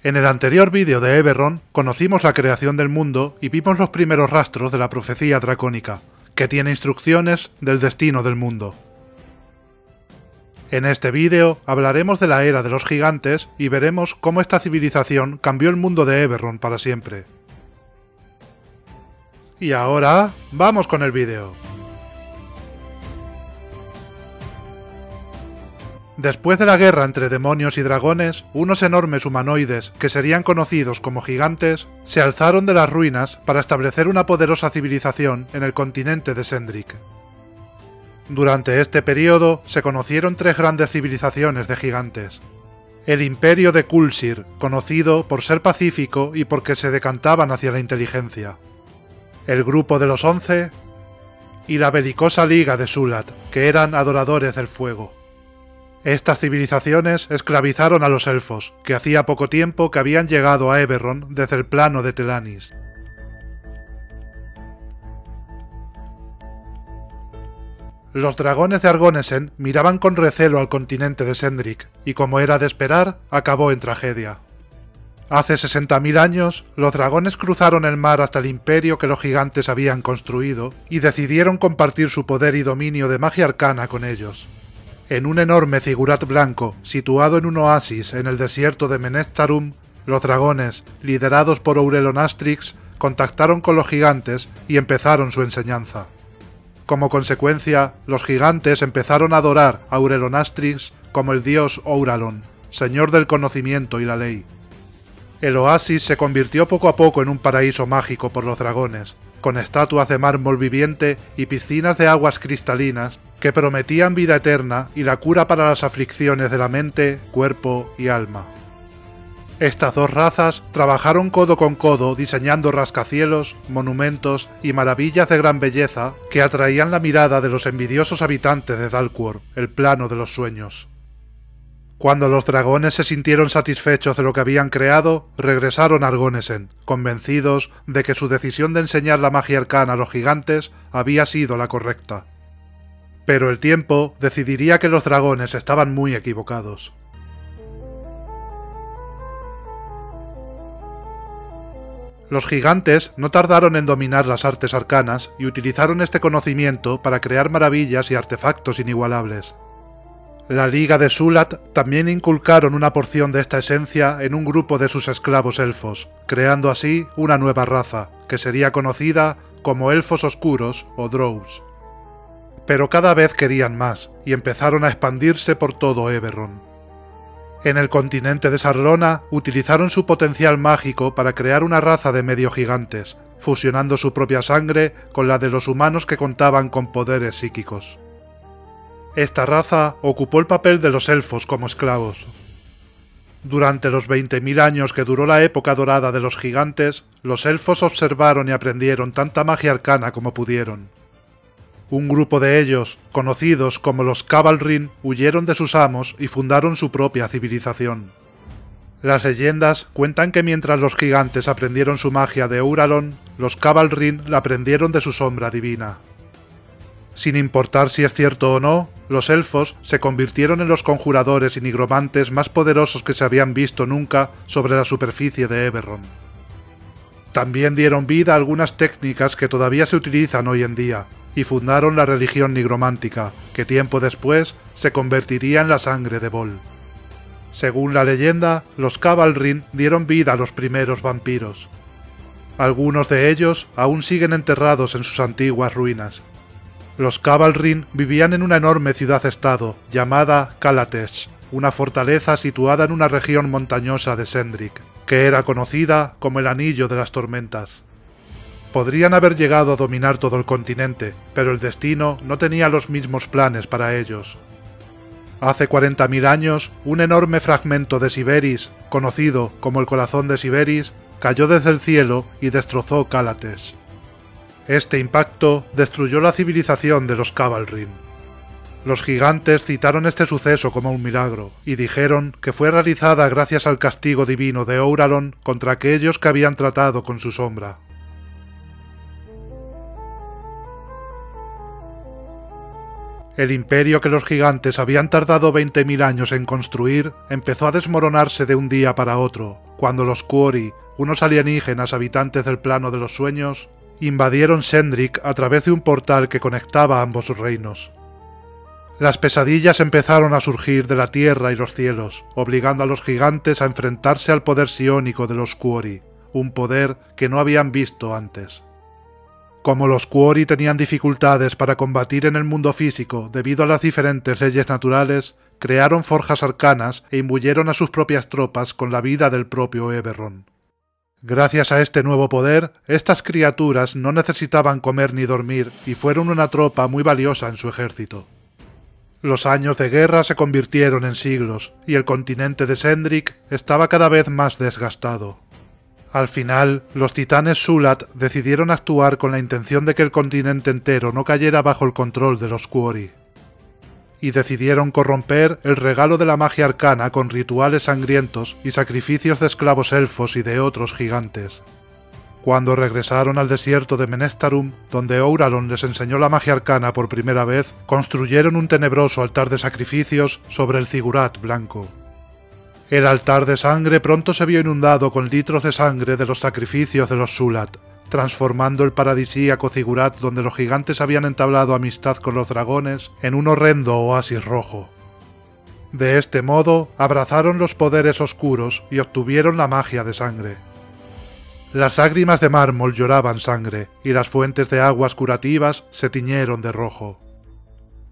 En el anterior vídeo de Eberron conocimos la creación del mundo y vimos los primeros rastros de la profecía dracónica, que tiene instrucciones del destino del mundo. En este vídeo hablaremos de la era de los gigantes y veremos cómo esta civilización cambió el mundo de Eberron para siempre. Y ahora, ¡vamos con el vídeo! Después de la guerra entre demonios y dragones, unos enormes humanoides, que serían conocidos como gigantes, se alzaron de las ruinas para establecer una poderosa civilización en el continente de Sendrik. Durante este periodo se conocieron tres grandes civilizaciones de gigantes. El imperio de Kulsir, conocido por ser pacífico y porque se decantaban hacia la inteligencia. El grupo de los 11 y la belicosa liga de Sulat, que eran adoradores del fuego. Estas civilizaciones esclavizaron a los elfos, que hacía poco tiempo que habían llegado a Eberron desde el plano de Telanis. Los dragones de Argonesen miraban con recelo al continente de Sendrik, y como era de esperar, acabó en tragedia. Hace 60.000 años, los dragones cruzaron el mar hasta el imperio que los gigantes habían construido, y decidieron compartir su poder y dominio de magia arcana con ellos. En un enorme zigurat blanco, situado en un oasis en el desierto de Menestarum, los dragones, liderados por Aurelonastrix, contactaron con los gigantes y empezaron su enseñanza. Como consecuencia, los gigantes empezaron a adorar a Aurelonastrix como el dios Ouralon, señor del conocimiento y la ley. El oasis se convirtió poco a poco en un paraíso mágico por los dragones, con estatuas de mármol viviente y piscinas de aguas cristalinas que prometían vida eterna y la cura para las aflicciones de la mente, cuerpo y alma. Estas dos razas trabajaron codo con codo diseñando rascacielos, monumentos y maravillas de gran belleza que atraían la mirada de los envidiosos habitantes de Dalquor, el plano de los sueños. Cuando los dragones se sintieron satisfechos de lo que habían creado, regresaron a Argonesen, convencidos de que su decisión de enseñar la magia arcana a los gigantes había sido la correcta. Pero el tiempo decidiría que los dragones estaban muy equivocados. Los gigantes no tardaron en dominar las artes arcanas y utilizaron este conocimiento para crear maravillas y artefactos inigualables. La Liga de Sulat también inculcaron una porción de esta esencia en un grupo de sus esclavos elfos, creando así una nueva raza, que sería conocida como Elfos Oscuros o Drows. Pero cada vez querían más, y empezaron a expandirse por todo Eberron. En el continente de Sarlona utilizaron su potencial mágico para crear una raza de medio gigantes, fusionando su propia sangre con la de los humanos que contaban con poderes psíquicos. Esta raza ocupó el papel de los elfos como esclavos. Durante los 20.000 años que duró la época dorada de los gigantes, los elfos observaron y aprendieron tanta magia arcana como pudieron. Un grupo de ellos, conocidos como los Cavalryn, huyeron de sus amos y fundaron su propia civilización. Las leyendas cuentan que mientras los gigantes aprendieron su magia de Ouralon, los Cavalryn la aprendieron de su sombra divina. Sin importar si es cierto o no, los elfos se convirtieron en los conjuradores y nigromantes más poderosos que se habían visto nunca sobre la superficie de Eberron. También dieron vida a algunas técnicas que todavía se utilizan hoy en día, y fundaron la religión nigromántica, que tiempo después se convertiría en la sangre de Vol. Según la leyenda, los Cavalryn dieron vida a los primeros vampiros. Algunos de ellos aún siguen enterrados en sus antiguas ruinas. Los Cavalryn vivían en una enorme ciudad-estado llamada Calatesh, una fortaleza situada en una región montañosa de Sendrik, que era conocida como el Anillo de las Tormentas. Podrían haber llegado a dominar todo el continente, pero el destino no tenía los mismos planes para ellos. Hace 40.000 años, un enorme fragmento de Siberis, conocido como el Corazón de Siberis, cayó desde el cielo y destrozó Calatesh. Este impacto destruyó la civilización de los Cavalryn. Los gigantes citaron este suceso como un milagro, y dijeron que fue realizada gracias al castigo divino de Ouralon contra aquellos que habían tratado con su sombra. El imperio que los gigantes habían tardado 20.000 años en construir empezó a desmoronarse de un día para otro, cuando los Quori, unos alienígenas habitantes del plano de los sueños, invadieron Sendrik a través de un portal que conectaba ambos reinos. Las pesadillas empezaron a surgir de la tierra y los cielos, obligando a los gigantes a enfrentarse al poder psiónico de los Quori, un poder que no habían visto antes. Como los Quori tenían dificultades para combatir en el mundo físico debido a las diferentes leyes naturales, crearon forjas arcanas e imbuyeron a sus propias tropas con la vida del propio Eberron. Gracias a este nuevo poder, estas criaturas no necesitaban comer ni dormir y fueron una tropa muy valiosa en su ejército. Los años de guerra se convirtieron en siglos, y el continente de Sendrik estaba cada vez más desgastado. Al final, los titanes Zulat decidieron actuar con la intención de que el continente entero no cayera bajo el control de los Quori. Y decidieron corromper el regalo de la magia arcana con rituales sangrientos y sacrificios de esclavos elfos y de otros gigantes. Cuando regresaron al desierto de Menestarum, donde Auralon les enseñó la magia arcana por primera vez, construyeron un tenebroso altar de sacrificios sobre el Zigurat blanco. El altar de sangre pronto se vio inundado con litros de sangre de los sacrificios de los Zulat, transformando el paradisíaco Zigurat donde los gigantes habían entablado amistad con los dragones en un horrendo oasis rojo. De este modo, abrazaron los poderes oscuros y obtuvieron la magia de sangre. Las lágrimas de mármol lloraban sangre, y las fuentes de aguas curativas se tiñeron de rojo.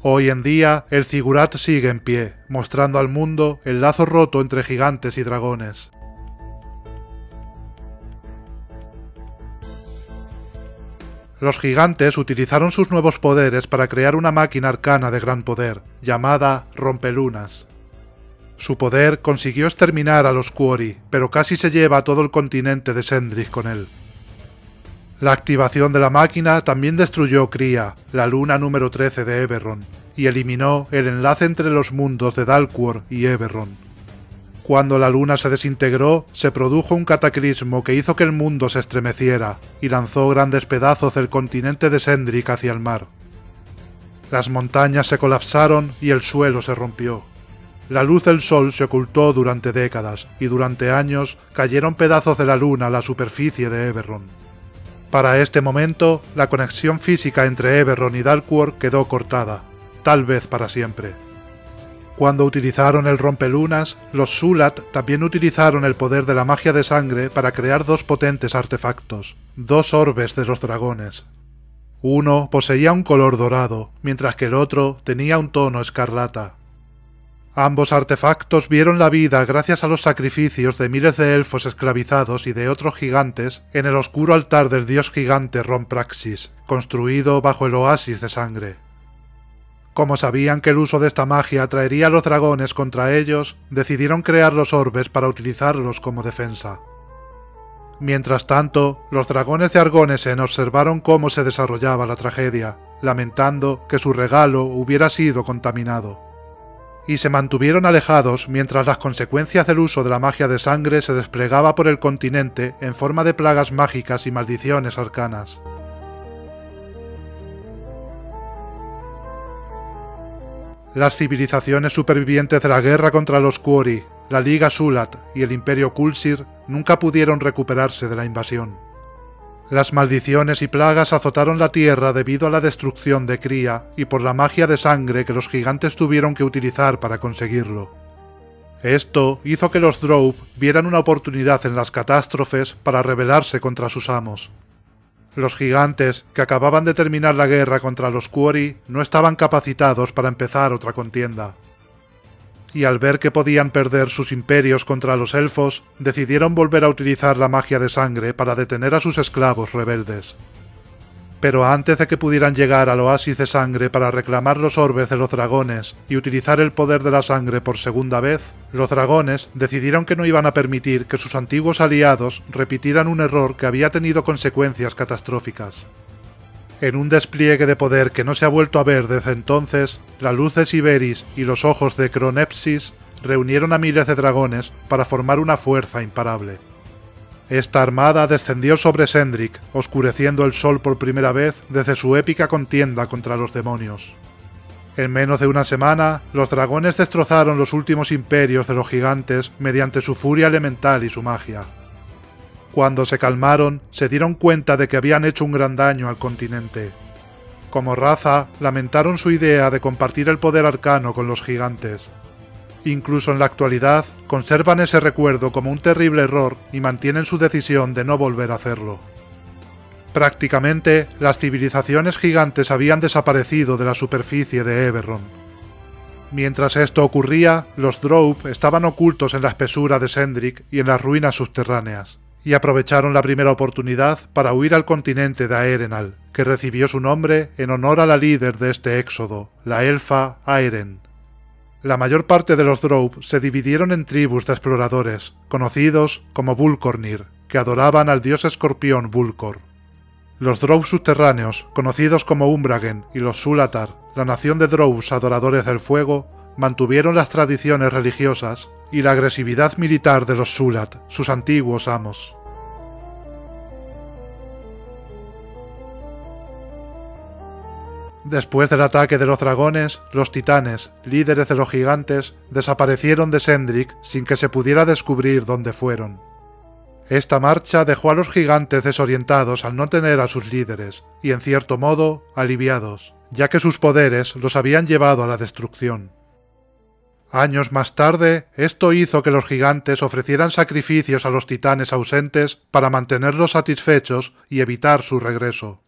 Hoy en día, el Zigurat sigue en pie, mostrando al mundo el lazo roto entre gigantes y dragones. Los gigantes utilizaron sus nuevos poderes para crear una máquina arcana de gran poder, llamada Rompelunas. Su poder consiguió exterminar a los Quori, pero casi se lleva todo el continente de Sendrik con él. La activación de la máquina también destruyó Cría, la luna número 13 de Eberron, y eliminó el enlace entre los mundos de Dalquor y Eberron. Cuando la luna se desintegró, se produjo un cataclismo que hizo que el mundo se estremeciera, y lanzó grandes pedazos del continente de Sendrik hacia el mar. Las montañas se colapsaron y el suelo se rompió. La luz del sol se ocultó durante décadas, y durante años cayeron pedazos de la luna a la superficie de Eberron. Para este momento, la conexión física entre Eberron y Dalquor quedó cortada, tal vez para siempre. Cuando utilizaron el rompelunas, los Zulat también utilizaron el poder de la magia de sangre para crear dos potentes artefactos, dos orbes de los dragones. Uno poseía un color dorado, mientras que el otro tenía un tono escarlata. Ambos artefactos vieron la vida gracias a los sacrificios de miles de elfos esclavizados y de otros gigantes en el oscuro altar del dios gigante Rompraxis, construido bajo el oasis de sangre. Como sabían que el uso de esta magia atraería a los dragones contra ellos, decidieron crear los orbes para utilizarlos como defensa. Mientras tanto, los dragones de Argonesen observaron cómo se desarrollaba la tragedia, lamentando que su regalo hubiera sido contaminado. Y se mantuvieron alejados mientras las consecuencias del uso de la magia de sangre se desplegaba por el continente en forma de plagas mágicas y maldiciones arcanas. Las civilizaciones supervivientes de la guerra contra los Quori, la Liga Zulat y el Imperio Kulsir nunca pudieron recuperarse de la invasión. Las maldiciones y plagas azotaron la tierra debido a la destrucción de Cría y por la magia de sangre que los gigantes tuvieron que utilizar para conseguirlo. Esto hizo que los Drow vieran una oportunidad en las catástrofes para rebelarse contra sus amos. Los gigantes, que acababan de terminar la guerra contra los Quori, no estaban capacitados para empezar otra contienda. Y al ver que podían perder sus imperios contra los elfos, decidieron volver a utilizar la magia de sangre para detener a sus esclavos rebeldes. Pero antes de que pudieran llegar al oasis de sangre para reclamar los orbes de los dragones y utilizar el poder de la sangre por segunda vez, los dragones decidieron que no iban a permitir que sus antiguos aliados repitieran un error que había tenido consecuencias catastróficas. En un despliegue de poder que no se ha vuelto a ver desde entonces, la luz de Siberis y los ojos de Cronepsis reunieron a miles de dragones para formar una fuerza imparable. Esta armada descendió sobre Sendrik, oscureciendo el sol por primera vez desde su épica contienda contra los demonios. En menos de una semana, los dragones destrozaron los últimos imperios de los gigantes mediante su furia elemental y su magia. Cuando se calmaron, se dieron cuenta de que habían hecho un gran daño al continente. Como raza, lamentaron su idea de compartir el poder arcano con los gigantes. Incluso en la actualidad, conservan ese recuerdo como un terrible error y mantienen su decisión de no volver a hacerlo. Prácticamente, las civilizaciones gigantes habían desaparecido de la superficie de Eberron. Mientras esto ocurría, los Drow estaban ocultos en la espesura de Sendrik y en las ruinas subterráneas, y aprovecharon la primera oportunidad para huir al continente de Aerenal, que recibió su nombre en honor a la líder de este éxodo, la elfa Aeren. La mayor parte de los Drow se dividieron en tribus de exploradores, conocidos como Vulcornir, que adoraban al dios escorpión Vulcor. Los Drow subterráneos, conocidos como Umbragen, y los Súlatar, la nación de Drows adoradores del fuego, mantuvieron las tradiciones religiosas y la agresividad militar de los Súlat, sus antiguos amos. Después del ataque de los dragones, los titanes, líderes de los gigantes, desaparecieron de Sendrik sin que se pudiera descubrir dónde fueron. Esta marcha dejó a los gigantes desorientados al no tener a sus líderes, y en cierto modo, aliviados, ya que sus poderes los habían llevado a la destrucción. Años más tarde, esto hizo que los gigantes ofrecieran sacrificios a los titanes ausentes para mantenerlos satisfechos y evitar su regreso.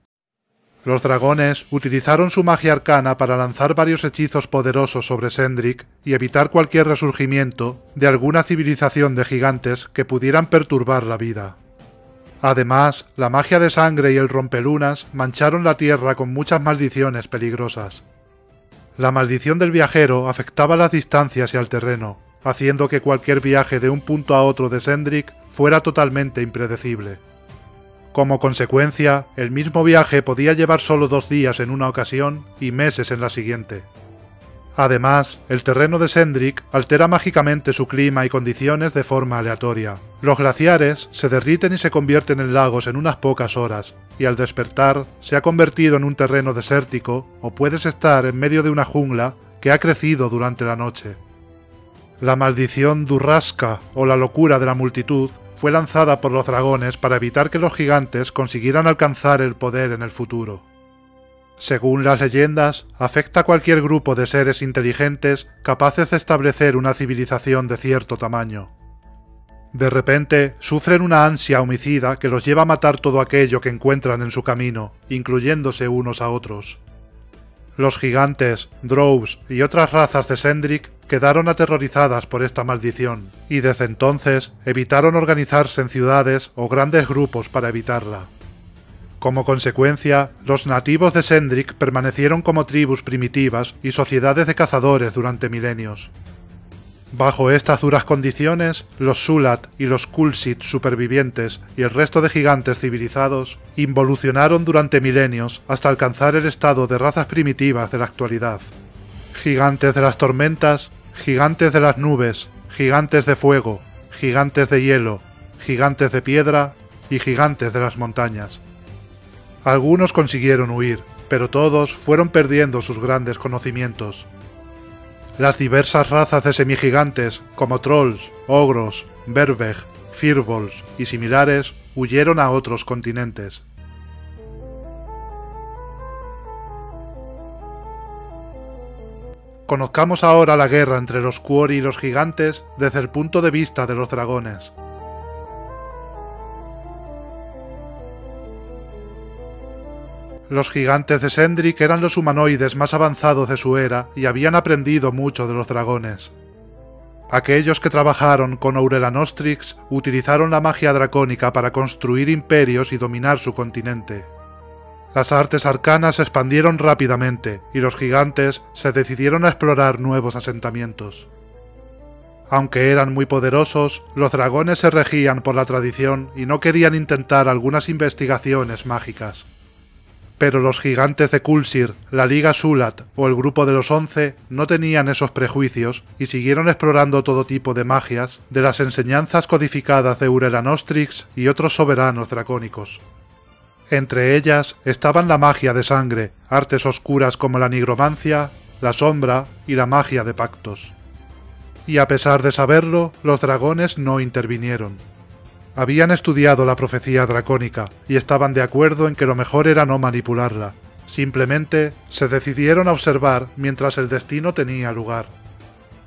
Los dragones utilizaron su magia arcana para lanzar varios hechizos poderosos sobre Sendrik y evitar cualquier resurgimiento de alguna civilización de gigantes que pudieran perturbar la vida. Además, la magia de sangre y el rompelunas mancharon la tierra con muchas maldiciones peligrosas. La maldición del viajero afectaba las distancias y al terreno, haciendo que cualquier viaje de un punto a otro de Sendrik fuera totalmente impredecible. Como consecuencia, el mismo viaje podía llevar solo 2 días en una ocasión y meses en la siguiente. Además, el terreno de Sendrik altera mágicamente su clima y condiciones de forma aleatoria. Los glaciares se derriten y se convierten en lagos en unas pocas horas, y al despertar se ha convertido en un terreno desértico o puedes estar en medio de una jungla que ha crecido durante la noche. La maldición Durrasca o la locura de la multitud fue lanzada por los dragones para evitar que los gigantes consiguieran alcanzar el poder en el futuro. Según las leyendas, afecta a cualquier grupo de seres inteligentes capaces de establecer una civilización de cierto tamaño. De repente, sufren una ansia homicida que los lleva a matar todo aquello que encuentran en su camino, incluyéndose unos a otros. Los gigantes, Drows y otras razas de Sendrik quedaron aterrorizadas por esta maldición, y desde entonces evitaron organizarse en ciudades o grandes grupos para evitarla. Como consecuencia, los nativos de Sendrik permanecieron como tribus primitivas y sociedades de cazadores durante milenios. Bajo estas duras condiciones, los Súlat y los Kulsit supervivientes y el resto de gigantes civilizados involucionaron durante milenios hasta alcanzar el estado de razas primitivas de la actualidad. Gigantes de las tormentas, gigantes de las nubes, gigantes de fuego, gigantes de hielo, gigantes de piedra y gigantes de las montañas. Algunos consiguieron huir, pero todos fueron perdiendo sus grandes conocimientos. Las diversas razas de semigigantes, como trolls, ogros, berveg, firbolgs y similares, huyeron a otros continentes. Conozcamos ahora la guerra entre los Quori y los gigantes desde el punto de vista de los dragones. Los gigantes de Sendrik eran los humanoides más avanzados de su era y habían aprendido mucho de los dragones. Aquellos que trabajaron con Aurelanostrix utilizaron la magia dracónica para construir imperios y dominar su continente. Las artes arcanas se expandieron rápidamente y los gigantes se decidieron a explorar nuevos asentamientos. Aunque eran muy poderosos, los dragones se regían por la tradición y no querían intentar algunas investigaciones mágicas. Pero los gigantes de Kulsir, la Liga Súlat o el Grupo de los 11 no tenían esos prejuicios y siguieron explorando todo tipo de magias de las enseñanzas codificadas de Aurelanostrix y otros soberanos dracónicos. Entre ellas estaban la magia de sangre, artes oscuras como la nigromancia, la sombra y la magia de pactos. Y a pesar de saberlo, los dragones no intervinieron. Habían estudiado la profecía dracónica y estaban de acuerdo en que lo mejor era no manipularla. Simplemente se decidieron a observar mientras el destino tenía lugar.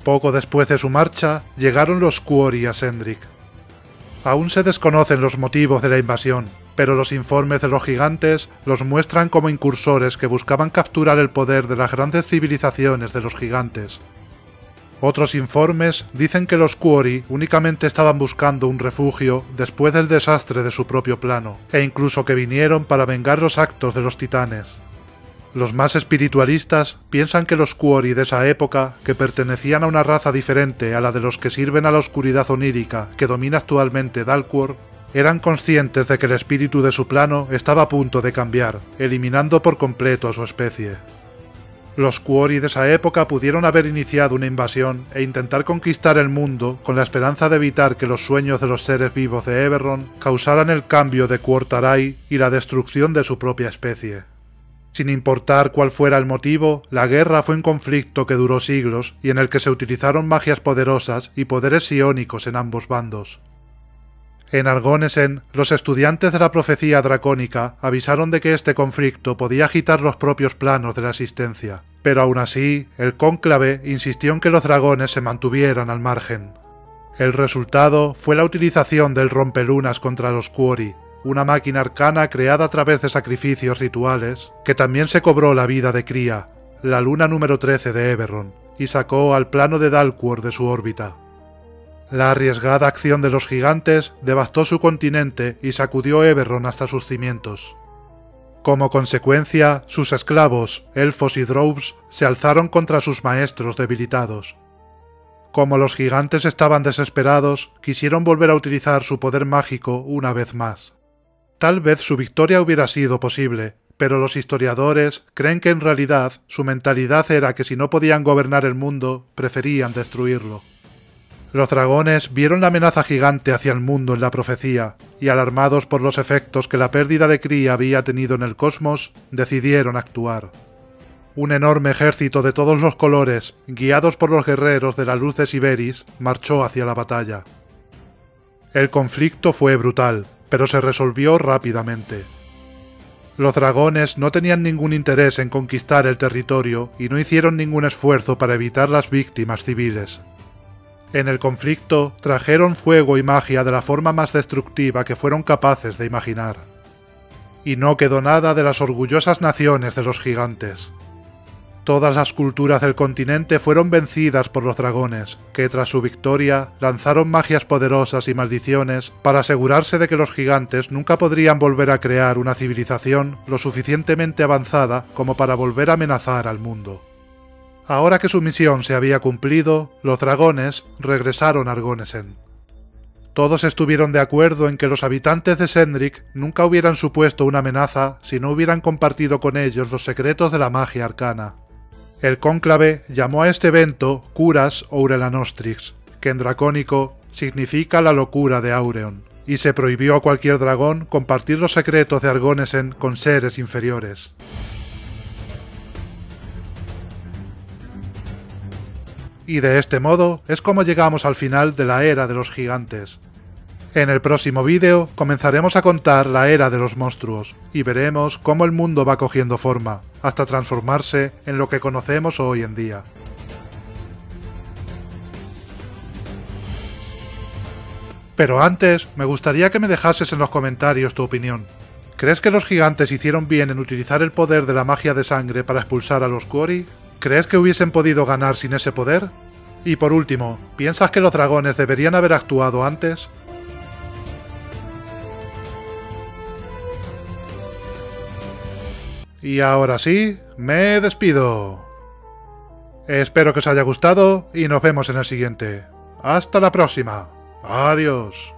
Poco después de su marcha, llegaron los Quori a Sendrik. Aún se desconocen los motivos de la invasión, pero los informes de los gigantes los muestran como incursores que buscaban capturar el poder de las grandes civilizaciones de los gigantes. Otros informes dicen que los Quori únicamente estaban buscando un refugio después del desastre de su propio plano, e incluso que vinieron para vengar los actos de los titanes. Los más espiritualistas piensan que los Quori de esa época, que pertenecían a una raza diferente a la de los que sirven a la oscuridad onírica que domina actualmente Dalquor, eran conscientes de que el espíritu de su plano estaba a punto de cambiar, eliminando por completo a su especie. Los Quori de esa época pudieron haber iniciado una invasión e intentar conquistar el mundo con la esperanza de evitar que los sueños de los seres vivos de Eberron causaran el cambio de Quor-Tarai y la destrucción de su propia especie. Sin importar cuál fuera el motivo, la guerra fue un conflicto que duró siglos y en el que se utilizaron magias poderosas y poderes psiónicos en ambos bandos. En Argonesen, los estudiantes de la profecía dracónica avisaron de que este conflicto podía agitar los propios planos de la existencia, pero aún así, el cónclave insistió en que los dragones se mantuvieran al margen. El resultado fue la utilización del rompelunas contra los Quori, una máquina arcana creada a través de sacrificios rituales, que también se cobró la vida de Cría, la luna número 13 de Eberron, y sacó al plano de Dalquor de su órbita. La arriesgada acción de los gigantes devastó su continente y sacudió Eberron hasta sus cimientos. Como consecuencia, sus esclavos, elfos y drows, se alzaron contra sus maestros debilitados. Como los gigantes estaban desesperados, quisieron volver a utilizar su poder mágico una vez más. Tal vez su victoria hubiera sido posible, pero los historiadores creen que en realidad su mentalidad era que si no podían gobernar el mundo, preferían destruirlo. Los dragones vieron la amenaza gigante hacia el mundo en la profecía, y alarmados por los efectos que la pérdida de cría había tenido en el cosmos, decidieron actuar. Un enorme ejército de todos los colores, guiados por los guerreros de la luz de Siberis, marchó hacia la batalla. El conflicto fue brutal, pero se resolvió rápidamente. Los dragones no tenían ningún interés en conquistar el territorio y no hicieron ningún esfuerzo para evitar las víctimas civiles. En el conflicto, trajeron fuego y magia de la forma más destructiva que fueron capaces de imaginar. Y no quedó nada de las orgullosas naciones de los gigantes. Todas las culturas del continente fueron vencidas por los dragones, que tras su victoria lanzaron magias poderosas y maldiciones para asegurarse de que los gigantes nunca podrían volver a crear una civilización lo suficientemente avanzada como para volver a amenazar al mundo. Ahora que su misión se había cumplido, los dragones regresaron a Argonesen. Todos estuvieron de acuerdo en que los habitantes de Sendrik nunca hubieran supuesto una amenaza si no hubieran compartido con ellos los secretos de la magia arcana. El cónclave llamó a este evento Curas Aurelanostrix, que en dracónico significa la locura de Aureon, y se prohibió a cualquier dragón compartir los secretos de Argonesen con seres inferiores. Y de este modo es como llegamos al final de la era de los gigantes. En el próximo vídeo comenzaremos a contar la era de los monstruos, y veremos cómo el mundo va cogiendo forma, hasta transformarse en lo que conocemos hoy en día. Pero antes, me gustaría que me dejases en los comentarios tu opinión. ¿Crees que los gigantes hicieron bien en utilizar el poder de la magia de sangre para expulsar a los Quori? ¿Crees que hubiesen podido ganar sin ese poder? Y por último, ¿piensas que los dragones deberían haber actuado antes? Y ahora sí, me despido. Espero que os haya gustado y nos vemos en el siguiente. ¡Hasta la próxima! ¡Adiós!